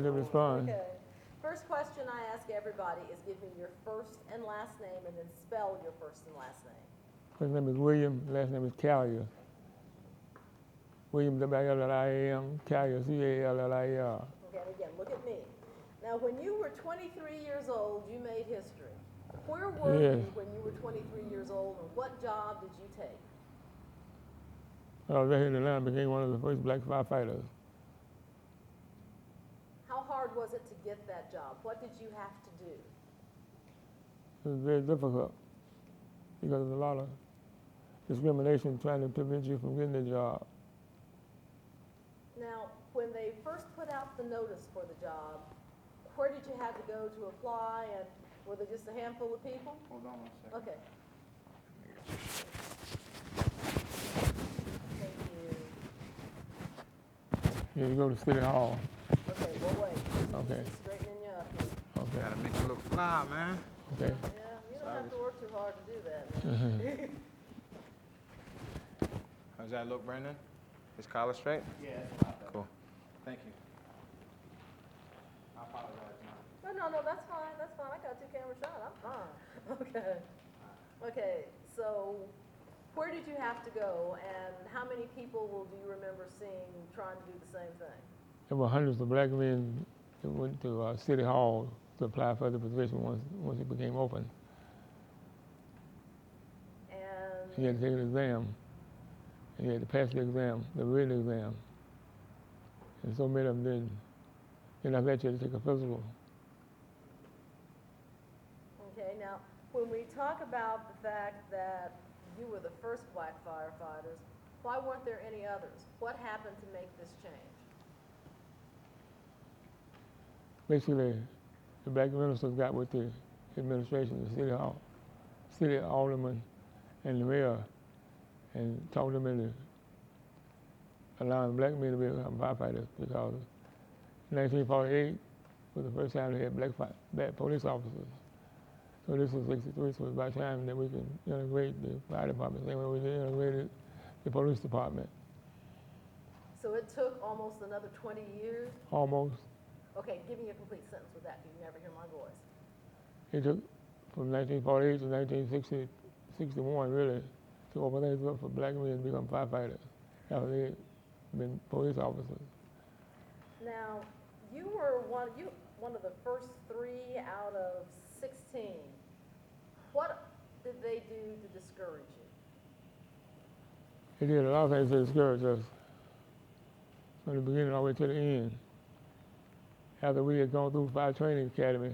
To respond. Okay. First question I ask everybody is give me your first and last name and then spell your first and last name. First name is William, last name is Callier. William, W-L-L-I-A-M, Callier, C-A-L-L-I-E-R. Okay, and again, look at me. Now, when you were 23 years old, you made history. Where were Yes. you when you were 23 years old, and what job did you take? I was right here in Atlanta, became one of the first black firefighters. How hard was it to get that job? What did you have to do? It was very difficult because there's a lot of discrimination trying to prevent you from getting the job. Now, when they first put out the notice for the job, where did you have to go to apply, and were there just a handful of people? Hold on one second. Okay. Thank you. Yeah, you go to City Hall. Okay, we'll wait. Okay. Just straightening you up. Okay. Gotta make it look fly, man. Okay. Yeah, you don't have to work too hard to do that. How's that look, Brandon? Is collar straight? Yeah. Cool. Thank you. I apologize, man. No, that's fine, that's fine. I got two camera shot, I'm fine. Okay. Okay, so where did you have to go, and how many people do you remember seeing trying to do the same thing? There were hundreds of black men that went to City Hall to apply for the position once it became open. And You had to take an exam, and you had to pass the exam, the written exam. And so many of them didn't. Then after that, you had to take a physical. okay, now, when we talk about the fact that you were the first black firefighters, why weren't there any others? What happened to make this change? Basically, the black ministers got with the administration, the city hall, city alderman, and the mayor, and talked them into allowing black men to become firefighters because 1948 was the first time they had black police officers. So this was 63, so it's about time that we can integrate the fire department, same way we integrated the police department. So it took almost another 20 years? Almost. Okay, give me a complete sentence with that, you never hear my voice. It took from 1948 to 1961, really, to open things up for black men to become firefighters after they had been police officers. Now, you were one of the first 3 out of 16. What did they do to discourage you? They did a lot of things to discourage us from the beginning all the way to the end. After we had gone through Fire Training Academy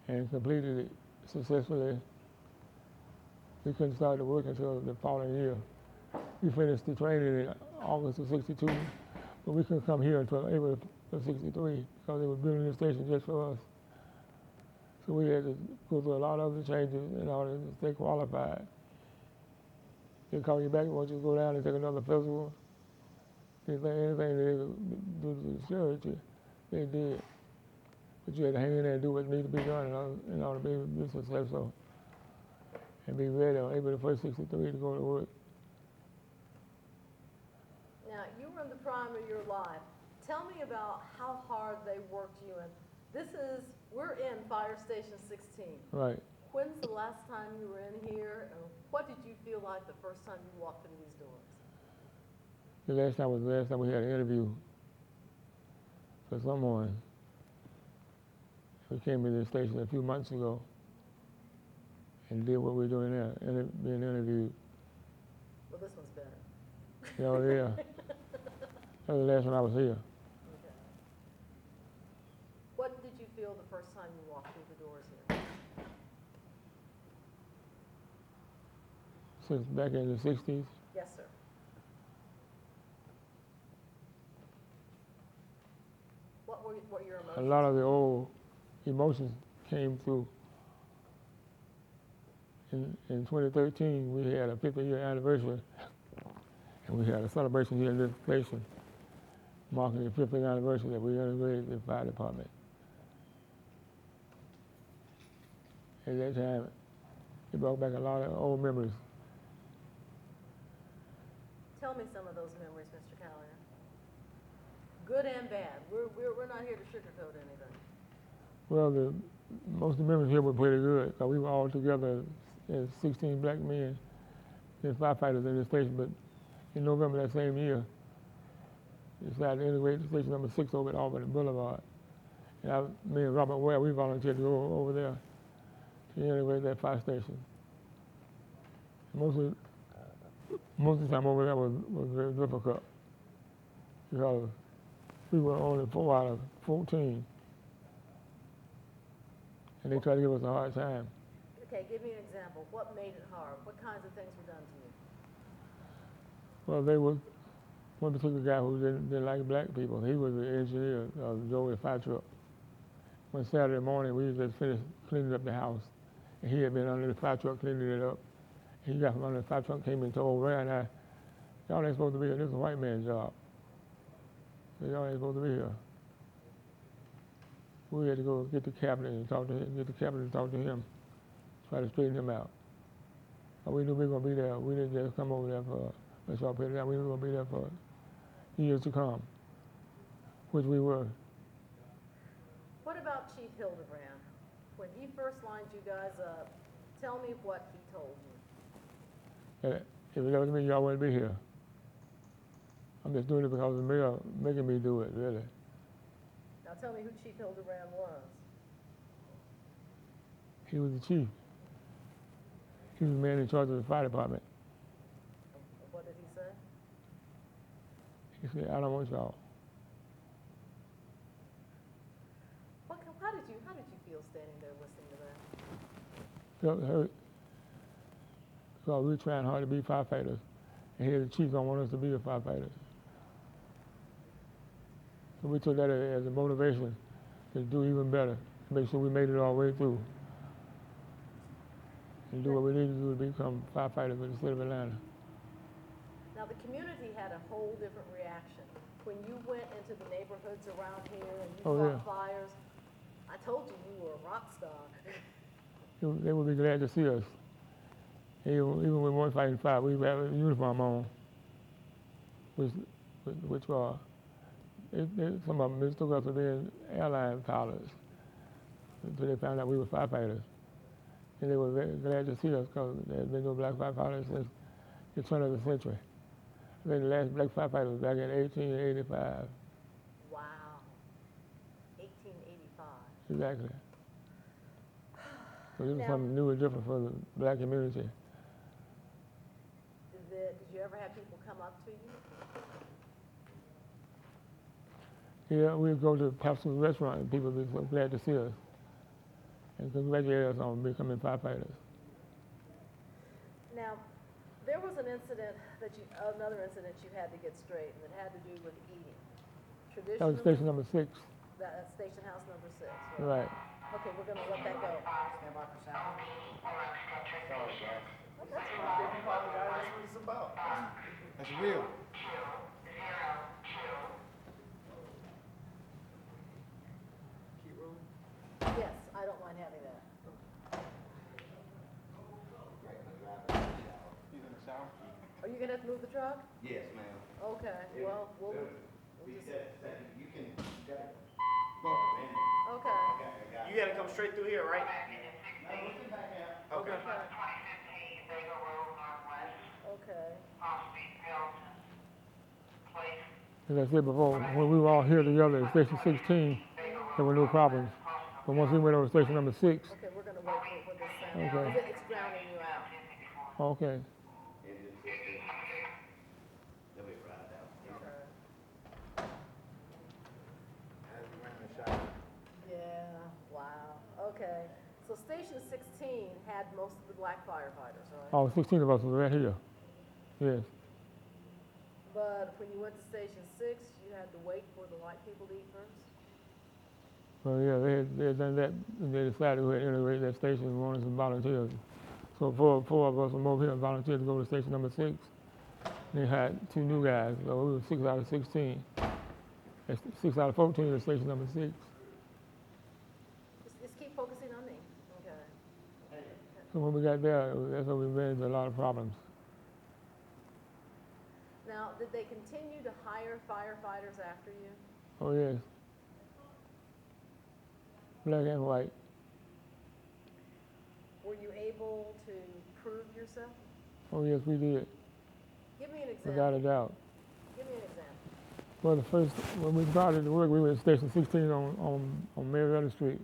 and completed it successfully, we couldn't start to work until the following year. We finished the training in August of '62, but we couldn't come here until April of '63 because they were building the station just for us. So we had to go through a lot of other changes in order to stay qualified. They call you back once you go down and take another physical. Anything they could do to discourage you, they did. But you had to hang in there and do what needed to be done in order to be successful and be ready on April the 1st, '63 to go to work. Now, you were in the prime of your life. Tell me about how hard they worked you, and we're in Fire Station 16. Right. When's the last time you were in here, and what did you feel like the first time you walked through these doors? The last time was the last time we had an interview for someone who came to the station a few months ago and did what we're doing now, being interviewed. Well, this one's better. Oh, yeah. That was the last one I was here. Okay. What did you feel the first time you walked through the doors here? Since back in the '60s, Yes, sir. What were your a emotions? lot of the old emotions came through. In 2013, we had a 50-year anniversary, and we had a celebration here in this station marking the 50th anniversary that we integrated the fire department. At that time, it brought back a lot of old memories. Tell me some of those memories, Mr. Callier. Good and bad. We're not here to sugarcoat anything. Well, most of the members here were pretty good, because we were all together as 16 black men and firefighters in the station. But in November that same year, they decided to integrate the station number 6 over at Albany Boulevard. And me and Robert Ware, we volunteered to go over there to integrate that fire station. Most of the time over there was very difficult, because we were only 4 out of 14. And they tried to give us a hard time. Okay, give me an example. What made it hard? What kinds of things were done to you? Well, they were one particular guy who didn't like black people. He was the engineer of the Joey fire truck. One Saturday morning, we just finished cleaning up the house, and he had been under the fire truck cleaning it up. He got from under the fire truck, came and told Ray and I, "Y'all ain't supposed to be here. This is a white man's job. So y'all ain't supposed to be here." We had to go get the captain and talk to him, try to straighten him out. But we knew we were going to be there. We didn't just come over there for a short period of time. We were going to be there for years to come, which we were. What about Chief Hildebrand? When he first lined you guys up, tell me what he told you. That if it doesn't mean y'all wouldn't be here. I'm just doing it because the mayor making me do it, really. Now tell me who Chief Hildebrand was. He was the chief. He was the man in charge of the fire department. What did he say? He said, "I don't want y'all." How did you feel standing there listening to that? Felt hurt. Because we were trying hard to be firefighters. And here the chief don't want us to be the firefighters. So we took that as a motivation to do even better, to make sure we made it all the way through. And do what we need to do to become firefighters for the state of Atlanta. Now the community had a whole different reaction. When you went into the neighborhoods around here and you fought fires, I told you were a rock star. They would be glad to see us. Even when we weren't fighting fire, we had a uniform on, which some of them mistook us for being airline pilots until they found out we were firefighters. And they were very glad to see us because there had been no black firefighters since the turn of the century. I think the last black firefighter was back in 1885. Wow. 1885. Exactly. So this was something new and different for the black community. Did you ever have people come up to you? Yeah, we'd go to Pastor's restaurant and people would be so glad to see us and congratulate us on becoming firefighters. Now, there was another incident you had to get straight, and it had to do with eating. That was station number 6. That's station house number 6. Right. Okay, we're gonna let that go. Stand by for sound. Sorry, guys. That's fine. That's what it's about. That's real. Keep rolling. Yes, I don't mind having that. He's in the shower. Are you gonna have to move the truck? Yes, ma'am. Okay, well, we'll just, You can, Go. okay. you gotta come straight through here, right? Okay. Okay. As I said before, when we were all here together at station 16, there were no problems. But once we went over to station number 6, Okay, we're gonna wait for this sound. Okay. It's drowning you out. okay. They'll be right out. Okay. As we went in the shower. Yeah, wow. Okay. So station 16 had most of the black firefighters, right? All 16 of us were right here. Yes. But when you went to station 6, you had to wait for the white people to eat first? Well, yeah, they had done that, and they decided to integrate that station and wanted some volunteers. So four of us from over here volunteered to go to station number 6. They had 2 new guys, so we were 6 out of 16. That's 6 out of 14 at station number 6. Just keep focusing on me. Okay. So when we got there, that's when we ran into a lot of problems. Now, did they continue to hire firefighters after you? Oh yes. Black and white. Were you able to prove yourself? Oh yes, we did. Give me an example. Without a doubt. Give me an example. Well, when we started to work, we were at Station 16 on Marietta Street.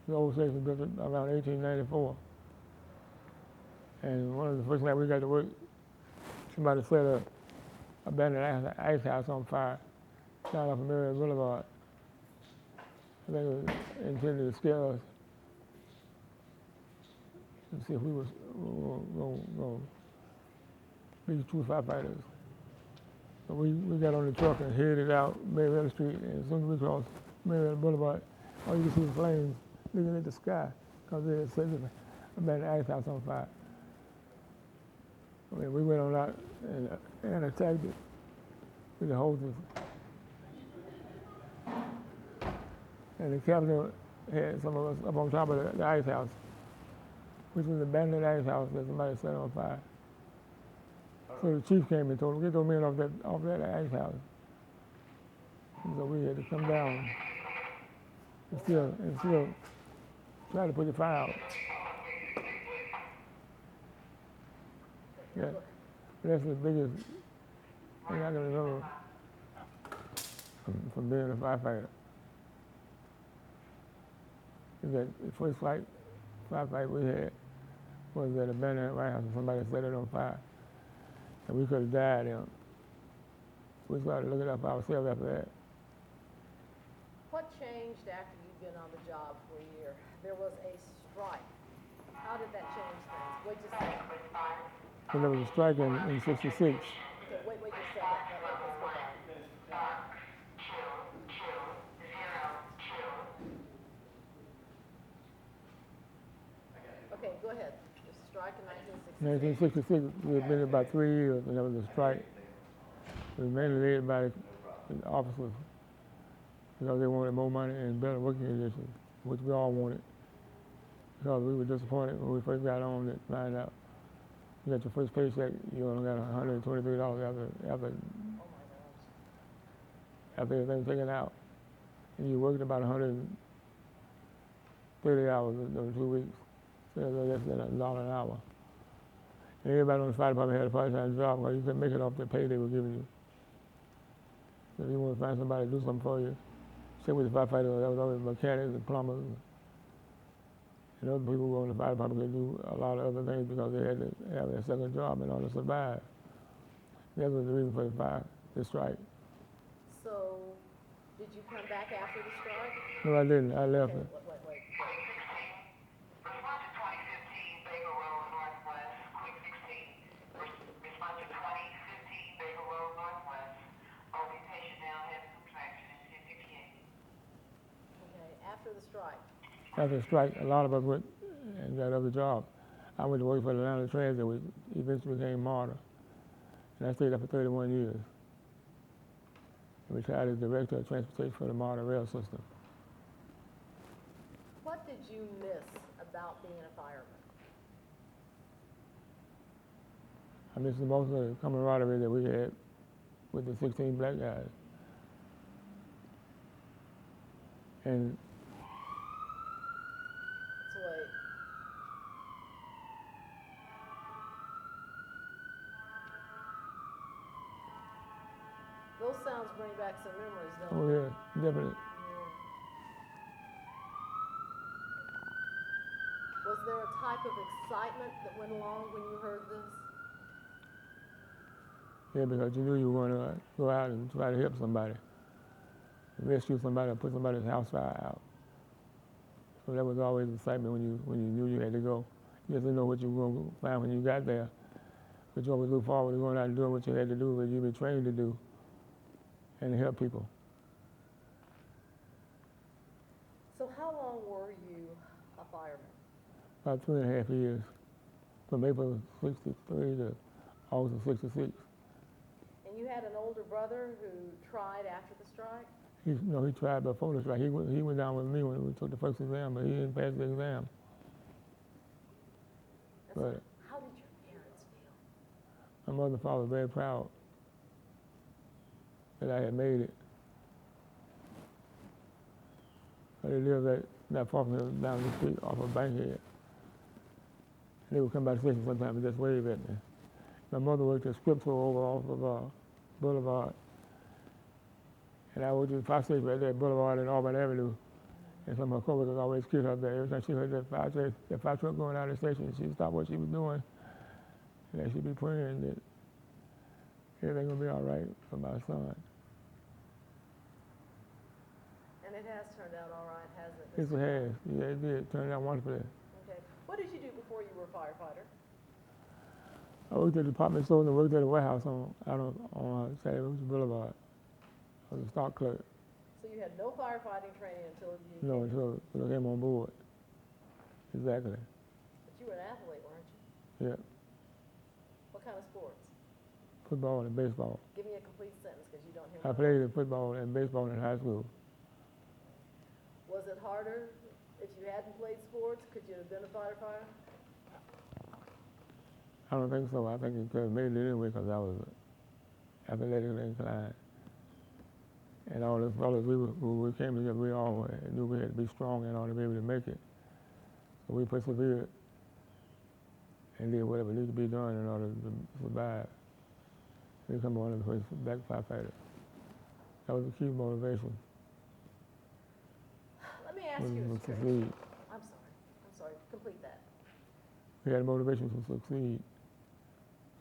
The old station built around 1894. And one of the first night we got to work, somebody set a abandoned ice house on fire down off of Marietta Boulevard. I think it was intended to scare us and see if we was going to be true firefighters. So we got on the truck and headed out Marietta Street, and as soon as we crossed Marietta Boulevard, all you could see was flames looking at the sky because they had set the abandoned ice house on fire. I mean, we went on out and attacked it with the hoses. And the captain had some of us up on top of the ice house, which was an abandoned ice house that somebody set on fire. So the chief came and told him, get those men off that ice house. And so we had to come down and still try to put the fire out. Yeah, that's the biggest thing I can remember from being a firefighter. Is that the first firefight we had was at abandoned White House and somebody set it on fire. And we could have died, you know. We started looking up ourselves after that. What changed after you'd been on the job for a year? There was a strike. How did that change things? Wait just a second. So there was a strike in '66. Okay, wait just a second. Let's go back. Okay, go ahead. There's a strike in 1966. 1966, we had been about 3 years, and there was a strike. It was mainly led by the officers because they wanted more money and better working conditions, which we all wanted. Because we were disappointed when we first got on to find out you got your first paycheck, you only got $123 after everything's taken out. And you worked about 130 hours in 2 weeks. So less than $1 an hour. And everybody on the fire department had a part-time job because you couldn't make it off the pay they were giving you. So if you want to find somebody to do something for you, check with the firefighters, there was always mechanics and plumbers. And other people who were on the fire department could do a lot of other things because they had to have their second job in order to survive. That was the reason for the strike. So, did you come back after the strike? No, I didn't. I left Okay, it. wait. After the strike. After the strike, a lot of us went and got other jobs. I went to work for the Atlanta Transit, which eventually became MARTA. And I stayed there for 31 years. And retired as Director of Transportation for the MARTA rail system. What did you miss about being a fireman? I miss the most of the camaraderie that we had with the 16 black guys. And Let's wait. Those sounds bring back some memories, don't oh they? yeah, definitely. Was there a type of excitement that went along when you heard this? Yeah, because you knew you were going to go out and try to help somebody, rescue somebody, or put somebody's house fire out. So that was always excitement when you knew you had to go. You just didn't know what you were going to find when you got there. But you always look forward to going out and doing what you had to do, what you've been trained to do, and to help people. So how long were you a fireman? About 2.5 years, from April 63 to August of 66. And you had an older brother who tried after the strike? He tried before the strike. He went down with me when we took the first exam, but he didn't pass the exam. And so But how did your parents feel? my mother and father were very proud that I had made it. They lived not far from him, down the street off of Bankhead. They would come by the station sometimes and just wave at me. My mother worked at Scripps over off of Boulevard. And I worked at the fire station right there at Boulevard and Auburn Avenue. And some of her coworkers always kid her there. Every time she heard that fire truck going out of the station, she'd stop what she was doing. And she'd be praying that everything will be all right for my son. And it has turned out all right, hasn't it? Yes, it has. Yeah, it did. It turned out wonderfully. Okay. What did you do before you were a firefighter? I worked at the department store and I worked at a warehouse on St. Louis Boulevard. I was a stock clerk. So you had no firefighting training until you No, until I came on board. Exactly. But you were an athlete, weren't you? Yeah. What kind of sports? Football and baseball. Give me a complete sentence because you don't hear I me. played football and baseball in high school. Was it harder if you hadn't played sports? Could you have been a firefighter? I don't think so. I think it could have made it anyway because I was athletically inclined. And all the fellas, when we came together, we all knew we had to be strong in order to be able to make it. So we persevered and did whatever needed to be done in order to survive. We become one of the first black firefighters. That was the key motivation. Let me ask was you to a straight. succeed. I'm sorry. Complete that. We had motivation to succeed.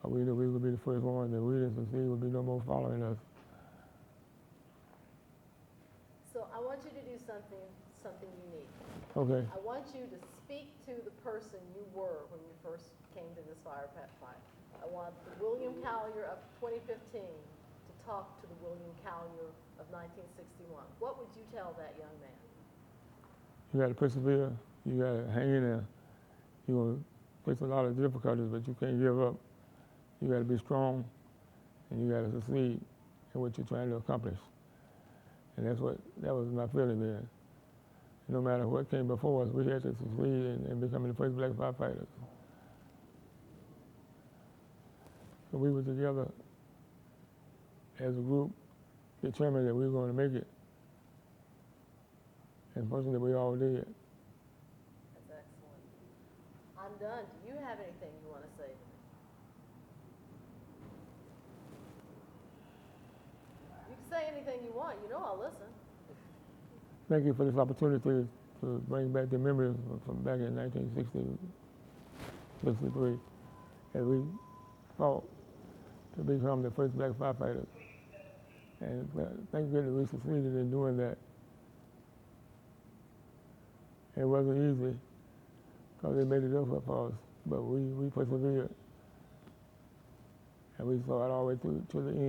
We knew we would be the first ones, and we didn't succeed, would be no more following us. So I want you to do something unique. Okay. I want you to speak to the person you were when you first came to this fight. I want the William Collier of 2015 to talk to the William Collier of 1961. What would you tell that young man? You got to persevere. You got to hang in there. You're going to face a lot of difficulties, but you can't give up. You got to be strong, and you got to succeed in what you're trying to accomplish. And that was my feeling then. No matter what came before us, we had to succeed in becoming the first black firefighters. So we were together as a group, determined that we were going to make it. And fortunately, we all did. That's excellent. I'm done. Do you have anything you want to say to me? You can say anything you want. You know I'll listen. Thank you for this opportunity to bring back the memories from back in 1963, as we fought to become the first black firefighters. And thank goodness we succeeded in doing that. It wasn't easy because they made it difficult for us, but we persevered. And we saw it all the way through to the end.